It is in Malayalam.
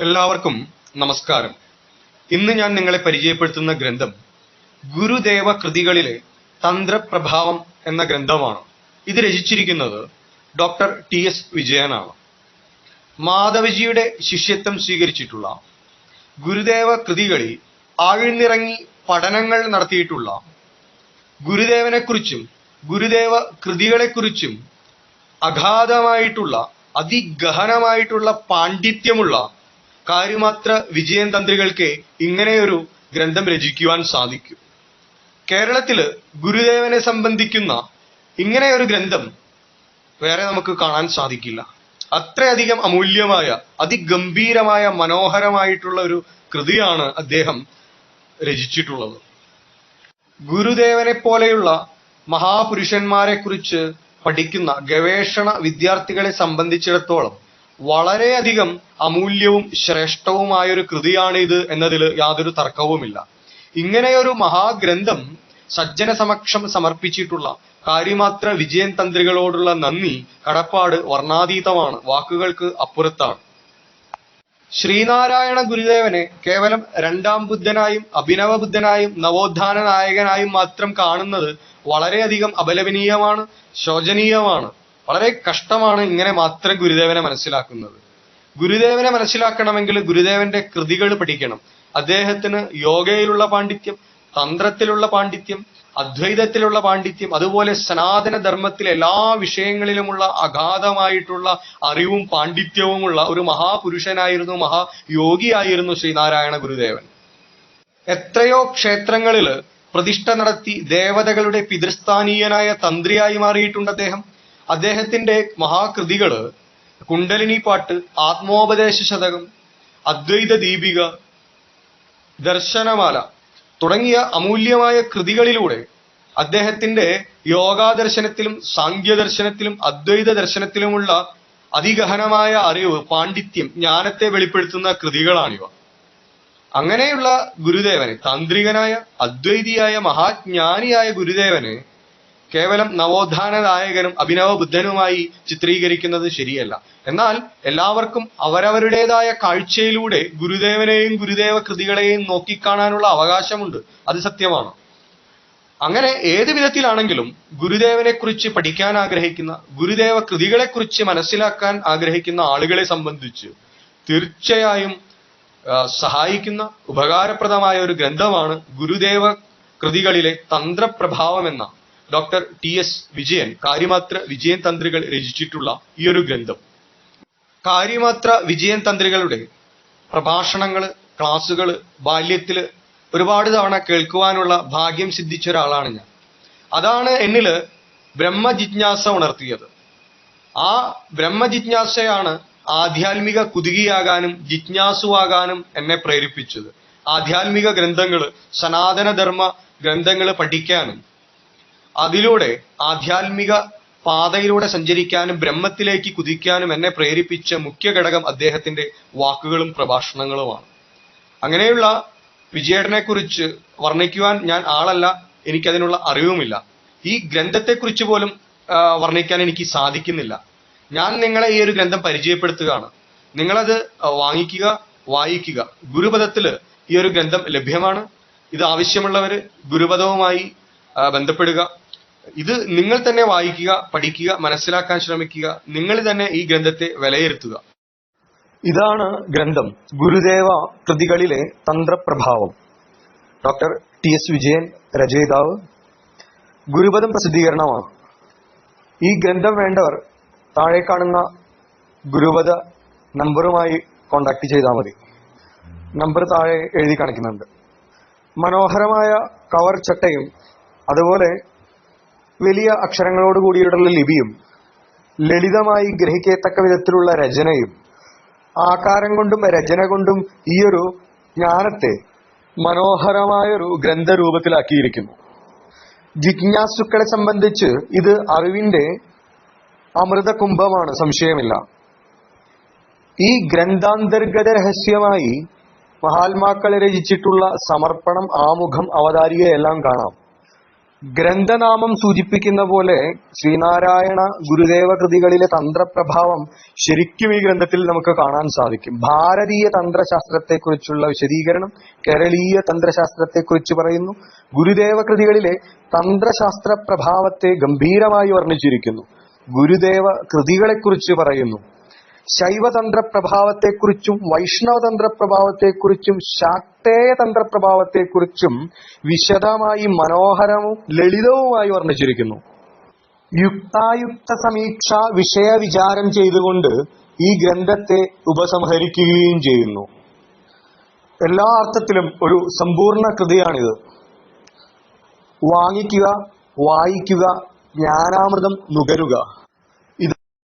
എല്ലാവർക്കും നമസ്കാരം. ഇന്ന് ഞാൻ നിങ്ങളെ പരിചയപ്പെടുത്തുന്ന ഗ്രന്ഥം ഗുരുദേവ കൃതികളിലെ തന്ത്രപ്രഭാവം എന്ന ഗ്രന്ഥമാണ്. ഇത് രചിച്ചിരിക്കുന്നത് ഡോക്ടർ ടി.എസ്. വിജയനാണ്. മാധവജിയുടെ ശിഷ്യത്വം സ്വീകരിച്ചിട്ടുള്ള ഗുരുദേവ കൃതികളിൽ ആഴ്ന്നിറങ്ങി പഠനങ്ങൾ നടത്തിയിട്ടുള്ള ഗുരുദേവനെക്കുറിച്ചും ഗുരുദേവ കൃതികളെക്കുറിച്ചും അഗാധമായിട്ടുള്ള അതിഗഹനമായിട്ടുള്ള പാണ്ഡിത്യമുള്ള കാര്യമാത്ര വിജയൻ തന്ത്രികൾക്ക് ഇങ്ങനെയൊരു ഗ്രന്ഥം രചിക്കുവാൻ സാധിക്കും. കേരളത്തില് ഗുരുദേവനെ സംബന്ധിക്കുന്ന ഇങ്ങനെയൊരു ഗ്രന്ഥം വേറെ നമുക്ക് കാണാൻ സാധിക്കില്ല. അത്രയധികം അമൂല്യമായ അതിഗംഭീരമായ മനോഹരമായിട്ടുള്ള ഒരു കൃതിയാണ് അദ്ദേഹം രചിച്ചിട്ടുള്ളത്. ഗുരുദേവനെ പോലെയുള്ള മഹാപുരുഷന്മാരെ കുറിച്ച് പഠിക്കുന്ന ഗവേഷണ വിദ്യാർത്ഥികളെ സംബന്ധിച്ചിടത്തോളം വളരെയധികം അമൂല്യവും ശ്രേഷ്ഠവുമായൊരു കൃതിയാണ് ഇത് എന്നതിൽ യാതൊരു തർക്കവുമില്ല. ഇങ്ങനെയൊരു മഹാഗ്രന്ഥം സജ്ജന സമക്ഷം സമർപ്പിച്ചിട്ടുള്ള കാര്യമാത്ര വിജയൻ തന്ത്രികളോടുള്ള നന്ദി കടപ്പാട് വർണ്ണാതീതമാണ്, വാക്കുകൾക്ക് അപ്പുറത്താണ്. ശ്രീനാരായണ ഗുരുദേവനെ കേവലം രണ്ടാം ബുദ്ധനായും അഭിനവ ബുദ്ധനായും നവോത്ഥാന നായകനായും മാത്രം കാണുന്നത് വളരെയധികം അപലപനീയമാണ്, ശോചനീയമാണ്. വളരെ കഷ്ടമാണ് ഇങ്ങനെ മാത്രം ഗുരുദേവനെ മനസ്സിലാക്കുന്നത്. ഗുരുദേവനെ മനസ്സിലാക്കണമെങ്കിൽ ഗുരുദേവന്റെ കൃതികൾ പഠിക്കണം. അദ്ദേഹത്തിന് യോഗയിലുള്ള പാണ്ഡിത്യം, തന്ത്രത്തിലുള്ള പാണ്ഡിത്യം, അദ്വൈതത്തിലുള്ള പാണ്ഡിത്യം, അതുപോലെ സനാതന ധർമ്മത്തിലെ എല്ലാ വിഷയങ്ങളിലുമുള്ള അഗാധമായിട്ടുള്ള അറിവും പാണ്ഡിത്യവുമുള്ള ഒരു മഹാപുരുഷനായിരുന്നു, മഹായോഗിയായിരുന്നു ശ്രീനാരായണ ഗുരുദേവൻ. എത്രയോ ക്ഷേത്രങ്ങളില് പ്രതിഷ്ഠ നടത്തി ദേവതകളുടെ പിതൃസ്ഥാനീയനായ തന്ത്രിയായി മാറിയിട്ടുണ്ട് അദ്ദേഹം. അദ്ദേഹത്തിന്റെ മഹാകൃതികള് കുണ്ടലിനി പാട്ട്, ആത്മോപദേശ ശതകം, അദ്വൈത ദീപിക, ദർശനമാല തുടങ്ങിയ അമൂല്യമായ കൃതികളിലൂടെ അദ്ദേഹത്തിന്റെ യോഗാദർശനത്തിലും സാങ്ക്യദർശനത്തിലും അദ്വൈത ദർശനത്തിലുമുള്ള അതിഗഹനമായ അറിവ്, പാണ്ഡിത്യം, ജ്ഞാനത്തെ വെളിപ്പെടുത്തുന്ന കൃതികളാണിവ. അങ്ങനെയുള്ള ഗുരുദേവനെ, താന്ത്രികനായ അദ്വൈതിയായ മഹാജ്ഞാനിയായ ഗുരുദേവനെ കേവലം നവോത്ഥാന നായകനും അഭിനവ ബുദ്ധനുമായി ചിത്രീകരിക്കുന്നത് ശരിയല്ല. എന്നാൽ എല്ലാവർക്കും അവരവരുടേതായ കാഴ്ചയിലൂടെ ഗുരുദേവനെയും ഗുരുദേവ കൃതികളെയും നോക്കിക്കാണാനുള്ള അവകാശമുണ്ട്. അത് സത്യമാണ്. അങ്ങനെ ഏത് വിധത്തിലാണെങ്കിലും ഗുരുദേവനെ കുറിച്ച് പഠിക്കാൻ ആഗ്രഹിക്കുന്ന, ഗുരുദേവ കൃതികളെ കുറിച്ച് മനസ്സിലാക്കാൻ ആഗ്രഹിക്കുന്ന ആളുകളെ സംബന്ധിച്ച് തീർച്ചയായും സഹായിക്കുന്ന ഉപകാരപ്രദമായ ഒരു ഗ്രന്ഥമാണ് ഗുരുദേവ കൃതികളിലെ തന്ത്രപ്രഭാവം എന്ന ഡോക്ടർ ടി.എസ്. വിജയൻ, കാര്യമാത്ര വിജയൻ തന്ത്രികൾ രചിച്ചിട്ടുള്ള ഈ ഒരു ഗ്രന്ഥം. കാര്യമാത്ര വിജയൻ തന്ത്രികളുടെ പ്രഭാഷണങ്ങള്, ക്ലാസുകള് ബാല്യത്തില് ഒരുപാട് തവണ കേൾക്കുവാനുള്ള ഭാഗ്യം സിദ്ധിച്ച ഒരാളാണ് ഞാൻ. അതാണ് എന്നില് ബ്രഹ്മജിജ്ഞാസ ഉണർത്തിയത്. ആ ബ്രഹ്മജിജ്ഞാസയാണ് ആധ്യാത്മിക കുതുകിയാകാനും ജിജ്ഞാസുവാകാനും എന്നെ പ്രേരിപ്പിച്ചത്. ആധ്യാത്മിക ഗ്രന്ഥങ്ങള്, സനാതനധർമ്മ ഗ്രന്ഥങ്ങള് പഠിക്കാനും അതിലൂടെ ആധ്യാത്മിക പാതയിലൂടെ സഞ്ചരിക്കാനും ബ്രഹ്മത്തിലേക്ക് കുതിക്കാനും എന്നെ പ്രേരിപ്പിച്ച മുഖ്യ ഘടകം അദ്ദേഹത്തിന്റെ വാക്കുകളും പ്രഭാഷണങ്ങളുമാണ്. അങ്ങനെയുള്ള വിജയേട്ടനെ കുറിച്ച് വർണ്ണിക്കുവാൻ ഞാൻ ആളല്ല, എനിക്കതിനുള്ള അറിവുമില്ല. ഈ ഗ്രന്ഥത്തെക്കുറിച്ച് പോലും വർണ്ണിക്കാൻ എനിക്ക് സാധിക്കുന്നില്ല. ഞാൻ നിങ്ങളെ ഈ ഒരു ഗ്രന്ഥം പരിചയപ്പെടുത്തുകയാണ്. നിങ്ങളത് വാങ്ങിക്കുക, വായിക്കുക. ഗുരുപദത്തില് ഈ ഒരു ഗ്രന്ഥം ലഭ്യമാണ്. ഇത് ആവശ്യമുള്ളവര് ഗുരുപദവുമായി ബന്ധപ്പെടുക. ഇത് നിങ്ങൾ തന്നെ വായിക്കുക, പഠിക്കുക, മനസ്സിലാക്കാൻ ശ്രമിക്കുക. നിങ്ങൾ തന്നെ ഈ ഗ്രന്ഥത്തെ വിലയിരുത്തുക. ഇതാണ് ഗ്രന്ഥം ഗുരുദേവ കൃതികളിലെ തന്ത്രപ്രഭാവം. Doctor T S. വിജയൻ രചയിതാവ്. ഗുരുപദം പ്രസിദ്ധീകരണമാണ്. ഈ ഗ്രന്ഥം വേണ്ടവർ താഴെ കാണുന്ന ഗുരുപദ നമ്പറുമായി കോണ്ടാക്ട് ചെയ്താൽ മതി. നമ്പർ താഴെ എഴുതി കാണിക്കുന്നുണ്ട്. മനോഹരമായ കവർ ചട്ടയും അതുപോലെ വലിയ അക്ഷരങ്ങളോട് കൂടിയുള്ള ലിപിയും ലളിതമായി ഗ്രഹിക്കത്തക്ക വിധത്തിലുള്ള രചനയും ആകാരം കൊണ്ടും രചന കൊണ്ടും ഈയൊരു ജ്ഞാനത്തെ മനോഹരമായൊരു ഗ്രന്ഥരൂപത്തിലാക്കിയിരിക്കുന്നു. ജിജ്ഞാസുക്കളെ സംബന്ധിച്ച് ഇത് അറിവിന്റെ അമൃത കുംഭമാണ്, സംശയമില്ല. ഈ ഗ്രന്ഥാന്തർഗത രഹസ്യമായി മഹാത്മാക്കളെ രചിച്ചിട്ടുള്ള സമർപ്പണം, ആമുഖം, അവതാരികയെല്ലാം കാണാം. ഗ്രന്ഥനാമം സൂചിപ്പിക്കുന്ന പോലെ ശ്രീനാരായണ ഗുരുദേവ കൃതികളിലെ തന്ത്രപ്രഭാവം ശരിക്കും ഈ ഗ്രന്ഥത്തിൽ നമുക്ക് കാണാൻ സാധിക്കും. ഭാരതീയ തന്ത്രശാസ്ത്രത്തെക്കുറിച്ചുള്ള വിശദീകരണം, കേരളീയ തന്ത്രശാസ്ത്രത്തെക്കുറിച്ച് പറയുന്നു. ഗുരുദേവ കൃതികളിലെ തന്ത്രശാസ്ത്ര പ്രഭാവത്തെ ഗംഭീരമായി വർണ്ണിച്ചിരിക്കുന്നു. ഗുരുദേവ കൃതികളെക്കുറിച്ച് പറയുന്നു. ശൈവതന്ത്ര പ്രഭാവത്തെക്കുറിച്ചും വൈഷ്ണവതന്ത്ര പ്രഭാവത്തെക്കുറിച്ചും ശാക്തേയ തന്ത്രപ്രഭാവത്തെക്കുറിച്ചും വിശദമായി മനോഹരവും ലളിതവുമായി വർണ്ണിച്ചിരിക്കുന്നു. യുക്തായുക്ത സമീക്ഷ വിഷയ വിചാരം ചെയ്തുകൊണ്ട് ഈ ഗ്രന്ഥത്തെ ഉപസംഹരിക്കുകയും ചെയ്യുന്നു. എല്ലാ അർത്ഥത്തിലും ഒരു സമ്പൂർണ്ണ കൃതിയാണിത്. വാങ്ങിക്കുക, വായിക്കുക, ജ്ഞാനാമൃതം നുകരുക.